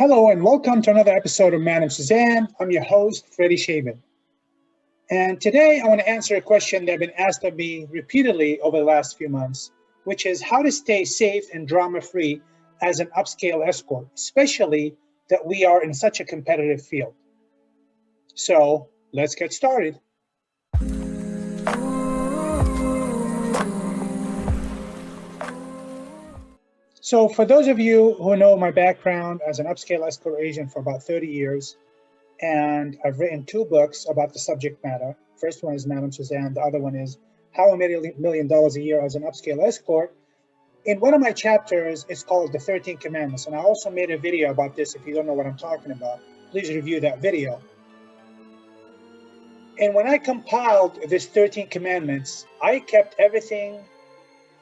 Hello and welcome to another episode of Madam Suzanne. I'm your host, Freddie Shaven. And today I want to answer a question that's been asked of me repeatedly over the last few months, which is how to stay safe and drama-free as an upscale escort, especially that we are in such a competitive field. So let's get started. So for those of you who know my background as an upscale escort agent for about 30 years, and I've written two books about the subject matter. First one is Madam Suzanne. The other one is How I Made $1 Million a Year as an Upscale Escort. In one of my chapters, it's called The 13 Commandments. And I also made a video about this. If you don't know what I'm talking about, please review that video. And when I compiled this 13 Commandments, I kept everything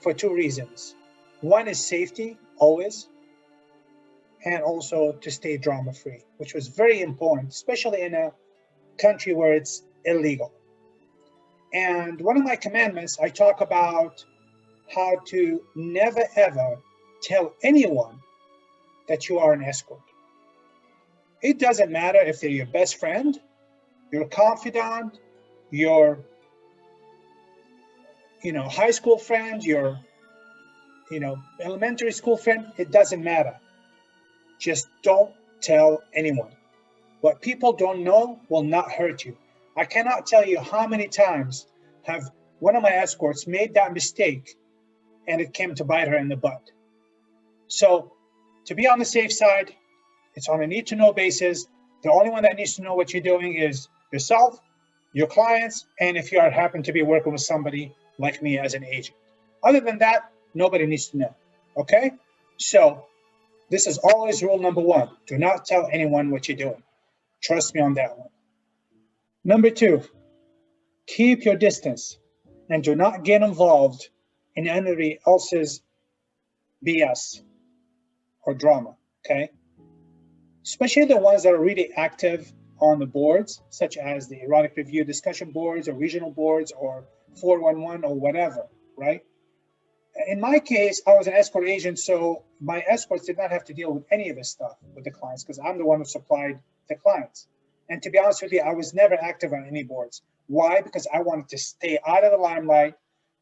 for two reasons. One is safety, always, and also to stay drama-free, which was very important, especially in a country where it's illegal. And one of my commandments, I talk about how to never, ever tell anyone that you are an escort. It doesn't matter if they're your best friend, your confidant, your high school friend, your elementary school friend, it doesn't matter. Just don't tell anyone. What people don't know will not hurt you. I cannot tell you how many times have one of my escorts made that mistake and it came to bite her in the butt. So to be on the safe side, it's on a need-to-know basis. The only one that needs to know what you're doing is yourself, your clients, and if you happen to be working with somebody like me as an agent. Other than that, nobody needs to know, okay? So this is always rule number one. Do not tell anyone what you're doing. Trust me on that one. Number two, keep your distance and do not get involved in anybody else's BS or drama, okay? Especially the ones that are really active on the boards, such as the erotic review discussion boards or regional boards or 411 or whatever, right? In my case, I was an escort agent, so my escorts did not have to deal with any of this stuff with the clients because I'm the one who supplied the clients. And to be honest with you, I was never active on any boards. Why? Because I wanted to stay out of the limelight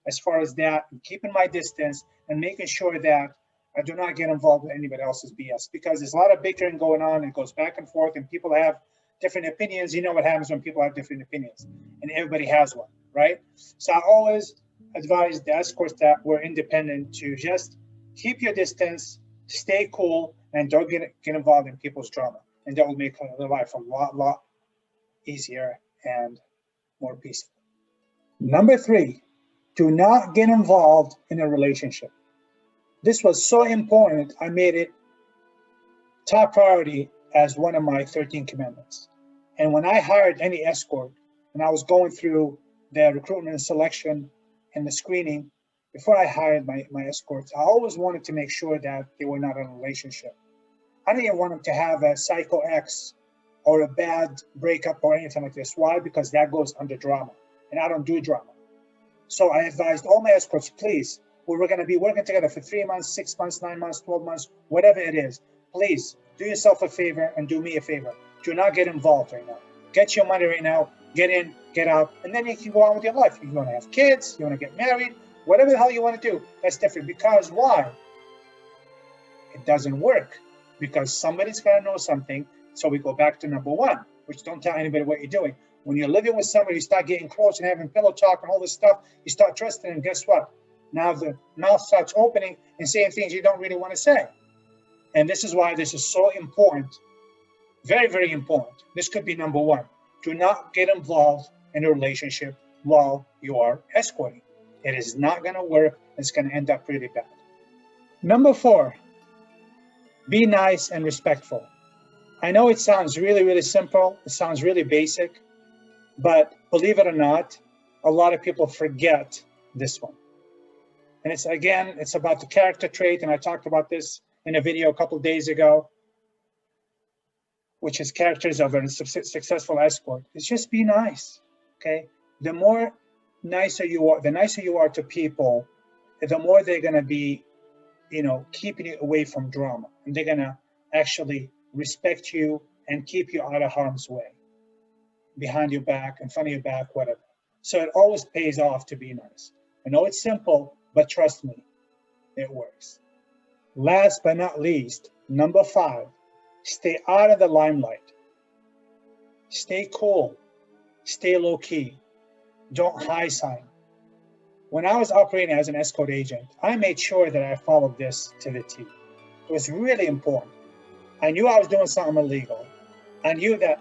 as far as that, and keeping my distance and making sure that I do not get involved with anybody else's BS, because there's a lot of bickering going on. It goes back and forth and people have different opinions. You know what happens when people have different opinions, and everybody has one, right? So I always advise the escorts that were independent to just keep your distance, stay cool, and don't get involved in people's drama. And that will make their life a lot easier and more peaceful. Number three, do not get involved in a relationship. This was so important, I made it top priority as one of my 13 commandments. And when I hired any escort, and I was going through the recruitment and selection and the screening, before I hired my escorts, I always wanted to make sure that they were not in a relationship. I didn't even want them to have a psycho ex or a bad breakup or anything like this. Why? Because that goes under drama, and I don't do drama. So I advised all my escorts, please, we're going to be working together for 3 months, 6 months, 9 months, 12 months, whatever it is. Please do yourself a favor and do me a favor. Do not get involved right now. Get your money right now, get in, get out, and then you can go on with your life. You want to have kids, you want to get married, whatever the hell you want to do, that's different. Because why? It doesn't work. Because somebody's got to know something. So we go back to number one, which don't tell anybody what you're doing. When you're living with somebody, you start getting close and having pillow talk and all this stuff, you start trusting, and guess what? Now the mouth starts opening and saying things you don't really want to say. And this is why this is so important. Very, very important. This could be number one. Do not get involved in a relationship while you are escorting. It is not going to work. It's going to end up really bad. Number four, be nice and respectful. I know it sounds really, really simple. It sounds really basic, but believe it or not, a lot of people forget this one. And it's about the character trait. And I talked about this in a video a couple of days ago, which is characters of a successful escort. It's just be nice, okay? The more nicer you are, the nicer you are to people, the more they're going to be, keeping you away from drama. And they're going to actually respect you, and keep you out of harm's way, behind your back, in front of your back, whatever. So it always pays off to be nice. I know it's simple, but trust me, it works. Last but not least, number 5, stay out of the limelight. Stay cool. Stay low key. Don't high sign. When I was operating as an escort agent, I made sure that I followed this to the T. It was really important. I knew I was doing something illegal. I knew that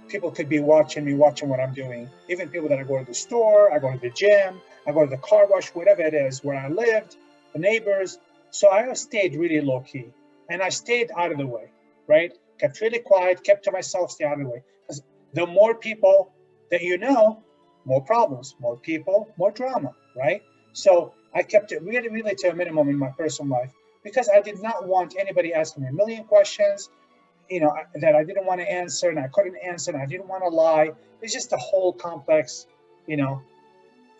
people could be watching me, watching what I'm doing. Even people that I go to the store, I go to the gym, I go to the car wash, whatever it is, where I lived, the neighbors. So I stayed really low key, and I stayed out of the way, right? Kept really quiet, kept to myself, stay out of the way. Because the more people that you know, more problems, more people, more drama, right? So I kept it really, really to a minimum in my personal life because I did not want anybody asking me a million questions, that I didn't want to answer and I couldn't answer and I didn't want to lie. It's just a whole complex,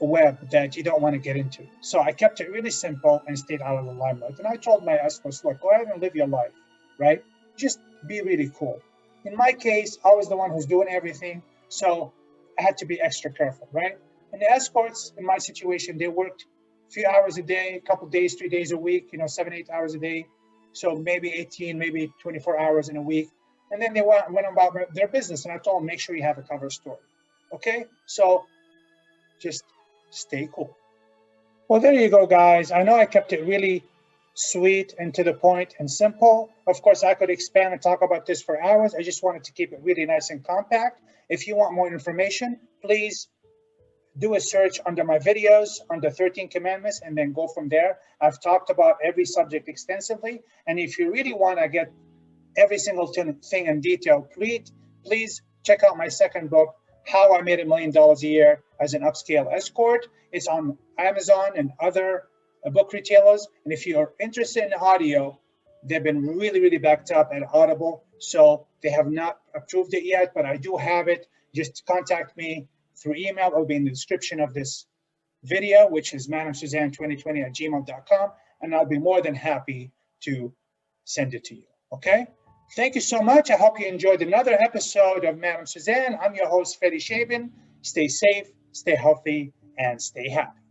web that you don't want to get into. So I kept it really simple and stayed out of the limelight. And I told my escorts, look, go ahead and live your life, right? Just be really cool. In my case, I was the one who's doing everything. So I had to be extra careful, right? And the escorts in my situation, they worked a few hours a day, a couple days, 3 days a week, 7, 8 hours a day. So maybe 18, maybe 24 hours in a week. And then they went about their business. And I told them, make sure you have a cover story. Okay? So just stay cool. Well, there you go, guys. I know I kept it really sweet and to the point and simple. Of course, I could expand and talk about this for hours. I just wanted to keep it really nice and compact. If you want more information, please do a search under my videos under 13 commandments and then go from there. I've talked about every subject extensively. And if you really want to get every single thing in detail, please check out my second book, How I Made $1 Million a Year as an Upscale Escort. It's on Amazon and other book retailers. And if you're interested in audio, they've been really, really backed up at Audible. So they have not approved it yet, but I do have it. Just contact me through email. It will be in the description of this video, which is madamsuzanne2020@gmail.com. And I'll be more than happy to send it to you. Okay? Thank you so much. I hope you enjoyed another episode of Madam Suzanne. I'm your host, Fedi Shabin. Stay safe, stay healthy, and stay happy.